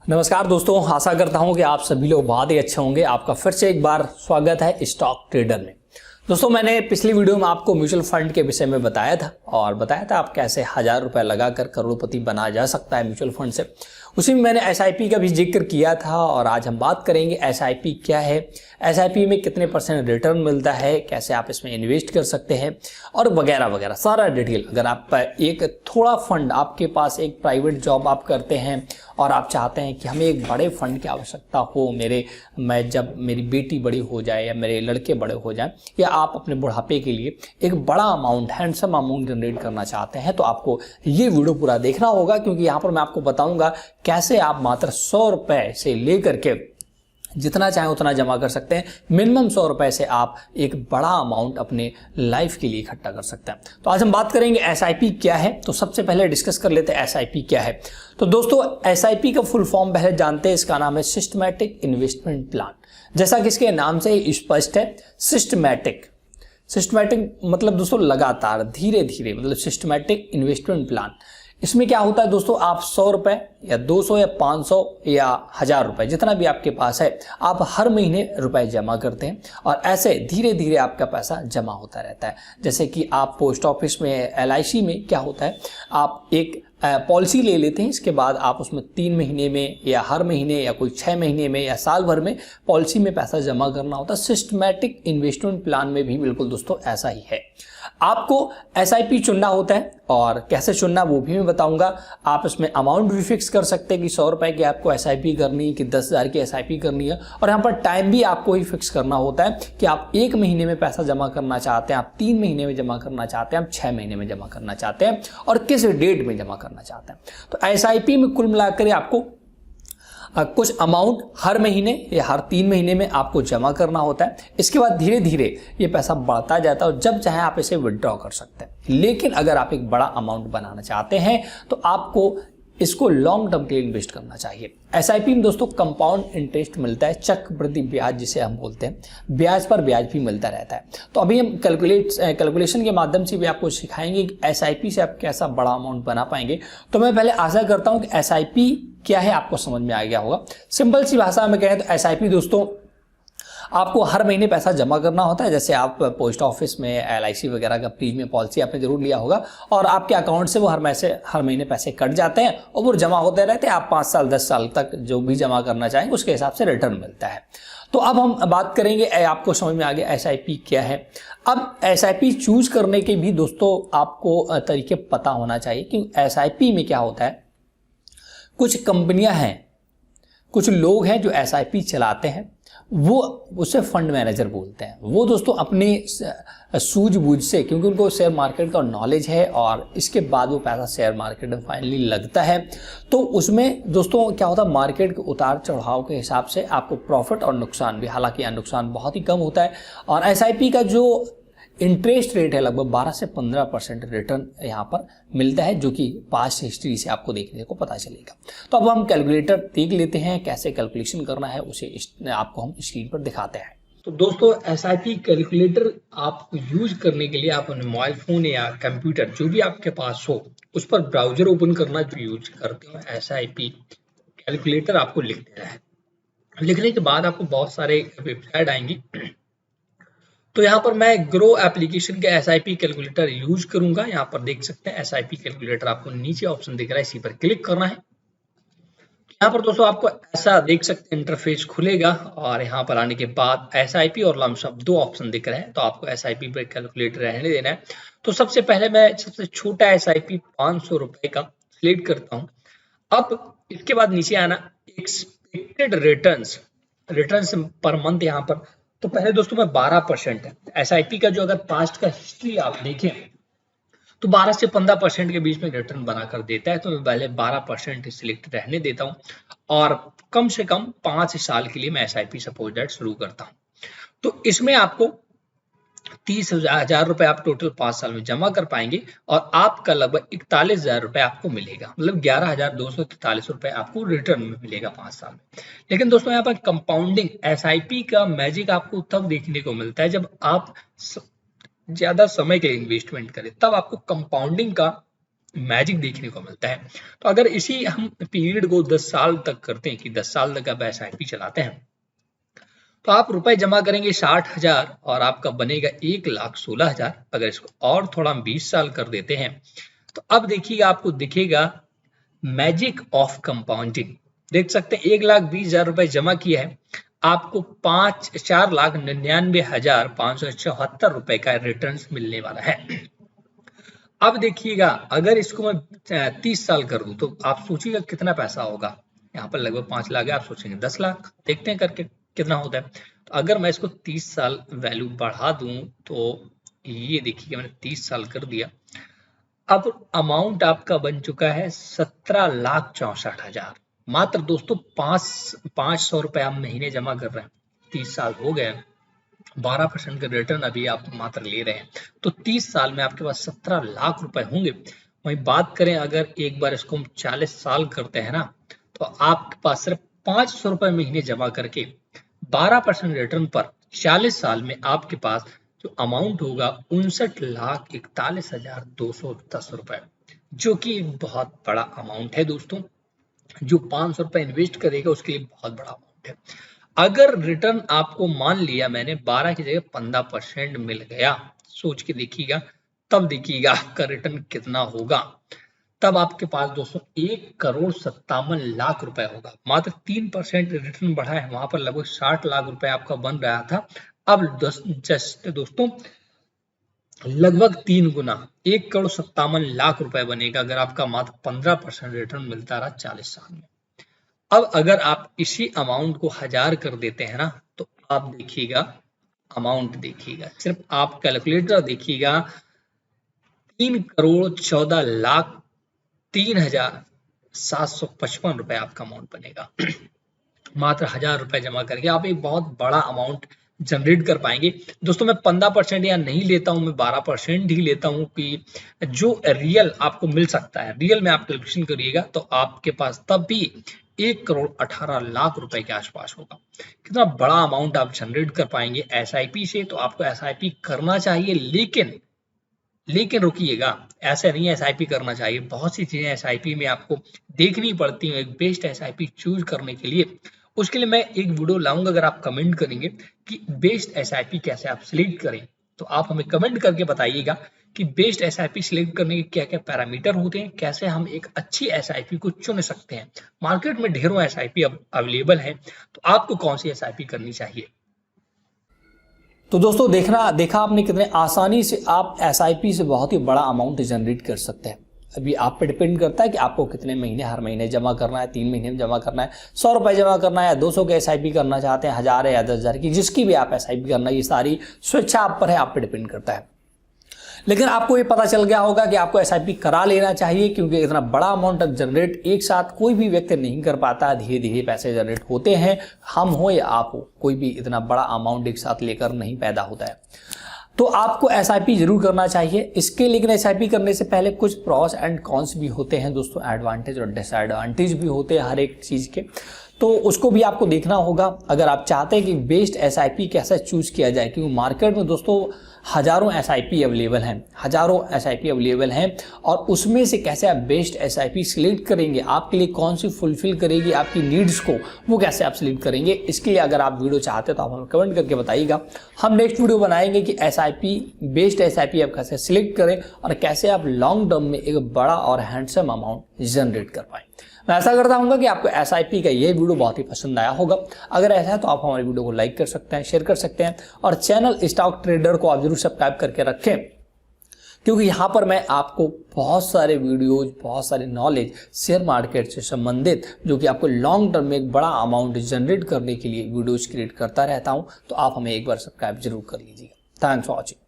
नमस्कार दोस्तों, आशा करता हूं कि आप सभी लोग बहुत ही अच्छे होंगे। आपका फिर से एक बार स्वागत है स्टॉक ट्रेडर में। दोस्तों, मैंने पिछली वीडियो में आपको म्यूचुअल फंड के विषय में बताया था आप कैसे 1000 रुपए लगाकर करोड़पति बना जा सकता है म्यूचुअल फंड से। उसी में मैंने एसआईपी का भी जिक्र किया था और आज हम बात करेंगे एसआईपी क्या है, एसआईपी में कितने % रिटर्न मिलता है, कैसे आप इसमें इन्वेस्ट कर सकते हैं और वगैरह वगैरह सारा डिटेल। अगर आप एक थोड़ा फंड, आपके पास एक प्राइवेट जॉब आप करते हैं और आप चाहते हैं कि हमें एक बड़े फंड की आवश्यकता हो, मैं जब मेरी बेटी बड़ी हो जाए या मेरे लड़के बड़े हो जाए, या आप अपने बुढ़ापे के लिए एक बड़ा अमाउंट, हैंडसम अमाउंट जनरेट करना चाहते हैं, तो आपको ये वीडियो पूरा देखना होगा, क्योंकि यहाँ पर मैं आपको बताऊंगा कैसे आप मात्र 100 रुपए से लेकर के जितना चाहे उतना जमा कर सकते हैं। मिनिमम 100 रुपए से आप एक बड़ा अमाउंट अपने लाइफ के लिए इकट्ठा कर सकते हैं। तो आज हम बात करेंगे एसआईपी क्या है। तो सबसे पहले डिस्कस कर लेते हैं एसआईपी क्या है। तो दोस्तों, एसआईपी का फुल फॉर्म पहले जानते हैं। इसका नाम है सिस्टमैटिक इन्वेस्टमेंट प्लान। जैसा कि इसके नाम से ही स्पष्ट है, सिस्टमैटिक मतलब दोस्तों लगातार, धीरे धीरे, मतलब सिस्टमैटिक इन्वेस्टमेंट प्लान। इसमें क्या होता है दोस्तों, आप 100 रुपए या 200 या 500 या 1000 रुपए, जितना भी आपके पास है, आप हर महीने रुपए जमा करते हैं और ऐसे धीरे धीरे आपका पैसा जमा होता रहता है। जैसे कि आप पोस्ट ऑफिस में, एलआईसी में क्या होता है, आप एक पॉलिसी ले लेते हैं, इसके बाद आप उसमें 3 महीने में या हर महीने या कोई 6 महीने में या साल भर में पॉलिसी में पैसा जमा करना होता है। सिस्टमैटिक इन्वेस्टमेंट प्लान में भी बिल्कुल दोस्तों ऐसा ही है। आपको एसआईपी चुनना होता है और कैसे चुनना वो भी मैं बताऊंगा। आप इसमें अमाउंट भी फिक्स कर सकते हैं कि 100 रुपए की आपको एसआईपी करनी है कि 10,000 की एसआईपी करनी है, और यहाँ पर टाइम भी आपको ही फिक्स करना होता है कि आप 1 महीने में पैसा जमा करना चाहते हैं, आप 3 महीने में जमा करना चाहते हैं, आप 6 महीने में जमा करना चाहते हैं और किस डेट में जमा करना चाहते हैं। तो एसआईपी में कुल मिलाकर आपको कुछ अमाउंट हर महीने या हर 3 महीने में आपको जमा करना होता है। इसके बाद धीरे धीरे ये पैसा बढ़ता जाता है और जब चाहे आप इसे विड्रॉ कर सकते हैं। लेकिन अगर आप एक बड़ा अमाउंट बनाना चाहते हैं तो आपको इसको लॉन्ग टर्म के लिए इन्वेस्ट करना चाहिए। एसआईपी में दोस्तों कंपाउंड इंटरेस्ट मिलता है, चक्रवृद्धि ब्याज जिसे हम बोलते हैं, ब्याज पर ब्याज भी मिलता रहता है। तो अभी हम कैलकुलेशन के माध्यम से भी आपको सिखाएंगे कि एसआईपी से आप कैसा बड़ा अमाउंट बना पाएंगे। तो मैं पहले आशा करता हूं कि एसआईपी क्या है आपको समझ में आ गया होगा। सिंपल सी भाषा में कहें तो एसआईपी दोस्तों, आपको हर महीने पैसा जमा करना होता है। जैसे आप पोस्ट ऑफिस में एलआईसी वगैरह का प्रीमियम पॉलिसी आपने जरूर लिया होगा और आपके अकाउंट से वो हर महीने पैसे कट जाते हैं और वो जमा होते रहते हैं। आप 5 साल 10 साल तक जो भी जमा करना चाहेंगे उसके हिसाब से रिटर्न मिलता है। तो अब हम बात करेंगे, आपको समझ में आ गया एसआईपी क्या है। अब एसआईपी चूज करने के भी दोस्तों आपको तरीके पता होना चाहिए कि एसआईपी में क्या होता है। कुछ कंपनियां हैं, कुछ लोग हैं जो एसआईपी चलाते हैं, वो उसे फंड मैनेजर बोलते हैं। वो दोस्तों अपने सूझबूझ से, क्योंकि उनको शेयर मार्केट का नॉलेज है और इसके बाद वो पैसा शेयर मार्केट में फाइनली लगता है, तो उसमें दोस्तों क्या होता है, मार्केट के उतार चढ़ाव के हिसाब से आपको प्रॉफिट और नुकसान भी, हालांकि यहाँ नुकसान बहुत ही कम होता है। और एसआईपी का जो इंटरेस्ट रेट है लगभग 12 से 15% रिटर्न यहाँ पर मिलता है, जो कि पास्ट हिस्ट्री से आपको देखने को पता चलेगा। तो अब हम कैलकुलेटर देख लेते हैं, कैसे कैलकुलेशन करना है उसे आपको हम स्क्रीन पर दिखाते हैं। तो दोस्तों, एसआईपी कैलकुलेटर आपको यूज करने के लिए आप अपने मोबाइल फोन या कंप्यूटर जो भी आपके पास हो उस पर ब्राउजर ओपन करना जो यूज करते हो। एसआईपी कैलकुलेटर आपको लिख देना है। लिखने के बाद आपको बहुत सारे वेबसाइट आएंगी। तो यहाँ पर मैं ग्रो एप्लीकेशन के एसआईपी कैलकुलेटर यूज करूंगा। यहाँ पर देख सकते हैं एसआईपी कैलकुलेटर आपको नीचे ऑप्शन दिख रहा है, इसी पर क्लिक करना है। यहाँ पर दोस्तों आपको ऐसा देख सकते हैं इंटरफेस खुलेगा और यहाँ पर आने के बाद एसआईपी और लमसम 2 ऑप्शन दिख रहे हैं। तो आपको एसआईपी पर कैलकुलेटर रहने देना है। तो सबसे पहले मैं सबसे छोटा एसआईपी 500 रुपए का सिलेक्ट करता हूँ। अब इसके बाद नीचे आना एक्सपेक्टेड रिटर्न्स पर मंथ। यहाँ पर तो पहले दोस्तों मैं 12% है एसआईपी का, जो अगर पास्ट का हिस्ट्री आप देखें तो 12 से 15% के बीच में रिटर्न बनाकर देता है। तो मैं पहले 12% सिलेक्ट रहने देता हूं और कम से कम 5 साल के लिए मैं एसआईपी सपोज दैट शुरू करता हूं। तो इसमें आपको 30,000 रुपए आप टोटल 5 साल में जमा कर पाएंगे और आपका लगभग 41,000 रुपए आपको मिलेगा, मतलब 11,243 रुपए आपको रिटर्न में मिलेगा 5 साल में। लेकिन दोस्तों यहाँ पर कंपाउंडिंग एसआईपी का मैजिक आपको तब देखने को मिलता है जब आप ज्यादा समय के लिए इन्वेस्टमेंट करें, तब आपको कंपाउंडिंग का मैजिक देखने को मिलता है। तो अगर इसी हम पीरियड को 10 साल तक करते हैं कि 10 साल तक आप SIP चलाते हैं तो आप रुपए जमा करेंगे 60,000 और आपका बनेगा 1,16,000। अगर इसको और थोड़ा 20 साल कर देते हैं तो अब देखिएगा आपको दिखेगा मैजिक ऑफ कंपाउंडिंग। देख सकते हैं 1,20,000 रुपए जमा किया है, आपको 4,99,574 रुपए का रिटर्न मिलने वाला है। अब देखिएगा अगर इसको मैं 30 साल कर दूं तो आप सोचिएगा कितना पैसा होगा। यहाँ पर लगभग 5 लाख है, आप सोचेंगे 10 लाख। देखते हैं करके कितना होता है। तो अगर मैं इसको 30 साल वैल्यू बढ़ा दूं तो ये देखिए मैंने 30 साल कर दिया। अब अमाउंट आपका बन चुका है 17,64,000। मात्र दोस्तों 500 रुपए आप महीने जमा कर रहे हैं, 30 साल हो गए, 12% का रिटर्न अभी आप मात्र ले रहे हैं, तो 30 साल में आपके पास 17 लाख रुपए होंगे। वहीं बात करें अगर एक बार इसको हम 40 साल करते हैं ना तो आपके पास सिर्फ 500 रुपए महीने जमा करके 12% रिटर्न पर 40 साल में आपके पास जो अमाउंट होगा 59,41,210 रुपए, जो कि एक बहुत बड़ा अमाउंट है दोस्तों। जो 500 रुपए इन्वेस्ट करेगा उसके लिए बहुत बड़ा अमाउंट है। अगर रिटर्न आपको मान लिया मैंने 12 की जगह 15% मिल गया, सोच के देखिएगा, तब देखिएगा आपका रिटर्न कितना होगा। तब आपके पास दोस्तों 1,57,00,000 रुपए होगा। मात्र 3% रिटर्न बढ़ा है, वहां पर लगभग 60 लाख रुपए आपका बन रहा था। अब जस्ट दोस्तों लगभग 3 गुना 1,57,00,000 रुपए बनेगा अगर आपका मात्र 15% रिटर्न मिलता रहा 40 साल में। अब अगर आप इसी अमाउंट को 1000 कर देते हैं ना तो आप देखिएगा अमाउंट देखिएगा, सिर्फ आप कैलकुलेटर देखिएगा, 3,14,03,755 रुपए आपका अमाउंट बनेगा। मात्र 1000 रुपए जमा करके आप एक बहुत बड़ा अमाउंट जनरेट कर पाएंगे। दोस्तों मैं 15% या नहीं लेता हूं, मैं 12% ही लेता हूं कि जो रियल आपको मिल सकता है, रियल में आप कैलकुलेशन करिएगा तो आपके पास तब भी 1,18,00,000 रुपए के आसपास होगा। कितना बड़ा अमाउंट आप जनरेट कर पाएंगे SIP से। तो आपको SIP करना चाहिए, लेकिन रुकिएगा, ऐसा नहीं SIP करना चाहिए। बहुत सी चीजें SIP में आपको देखनी पड़ती है एक बेस्ट SIP चूज करने के लिए। उसके लिए मैं एक वीडियो लाऊंगा, अगर आप कमेंट करेंगे कि बेस्ट SIP कैसे आप सिलेक्ट करें तो आप हमें कमेंट करके बताइएगा कि बेस्ट SIP सिलेक्ट करने के क्या क्या पैरामीटर होते हैं, कैसे हम एक अच्छी SIP को चुन सकते हैं। मार्केट में ढेरों SIP अवेलेबल है, तो आपको कौन सी SIP करनी चाहिए। तो दोस्तों देखा आपने कितने आसानी से आप SIP से बहुत ही बड़ा अमाउंट जनरेट कर सकते हैं। अभी आप पे डिपेंड करता है कि आपको कितने महीने हर महीने जमा करना है, 3 महीने में जमा करना है, 100 रुपए जमा करना है या 200 के SIP करना चाहते हैं, 1000 या 10,000 की, जिसकी भी आप SIP करना है, ये सारी स्वेच्छा आप पर है, आप पे डिपेंड करता है। लेकिन आपको ये पता चल गया होगा कि आपको SIP करा लेना चाहिए, क्योंकि इतना बड़ा अमाउंट जनरेट एक साथ कोई भी व्यक्ति नहीं कर पाता। धीरे धीरे पैसे जनरेट होते हैं, हम हो या आप हो, कोई भी इतना बड़ा अमाउंट एक साथ लेकर नहीं पैदा होता है। तो आपको SIP जरूर करना चाहिए। इसके लेकिन SIP करने से पहले कुछ प्रॉस एंड कॉन्स भी होते हैं दोस्तों, एडवांटेज और डिसएडवांटेज भी होते हैं हर एक चीज़ के, तो उसको भी आपको देखना होगा अगर आप चाहते हैं कि बेस्ट SIP कैसे चूज किया जाए। क्योंकि मार्केट में दोस्तों हजारों SIP अवेलेबल हैं और उसमें से कैसे आप बेस्ट SIP सिलेक्ट करेंगे, आपके लिए कौन सी फुलफिल करेगी आपकी नीड्स को, वो कैसे आप सिलेक्ट करेंगे। इसके लिए अगर आप वीडियो चाहते हैं तो आप हमें कमेंट करके बताइएगा। हम नेक्स्ट वीडियो बनाएंगे कि बेस्ट SIP आप कैसे सिलेक्ट करें और कैसे आप लॉन्ग टर्म में एक बड़ा और हैंडसम अमाउंट जनरेट कर पाएं। मैं ऐसा करता हूँ कि आपको SIP का ये वीडियो बहुत ही पसंद आया होगा। अगर ऐसा है तो आप हमारे वीडियो को लाइक कर सकते हैं, शेयर कर सकते हैं और चैनल स्टॉक ट्रेडर को आप जरूर सब्सक्राइब करके रखें, क्योंकि यहाँ पर मैं आपको बहुत सारे वीडियोज, बहुत सारे नॉलेज शेयर मार्केट से संबंधित, जो कि आपको लॉन्ग टर्म में एक बड़ा अमाउंट जनरेट करने के लिए वीडियोज क्रिएट करता रहता हूँ। तो आप हमें एक बार सब्सक्राइब जरूर कर लीजिएगा। Thanks for watching.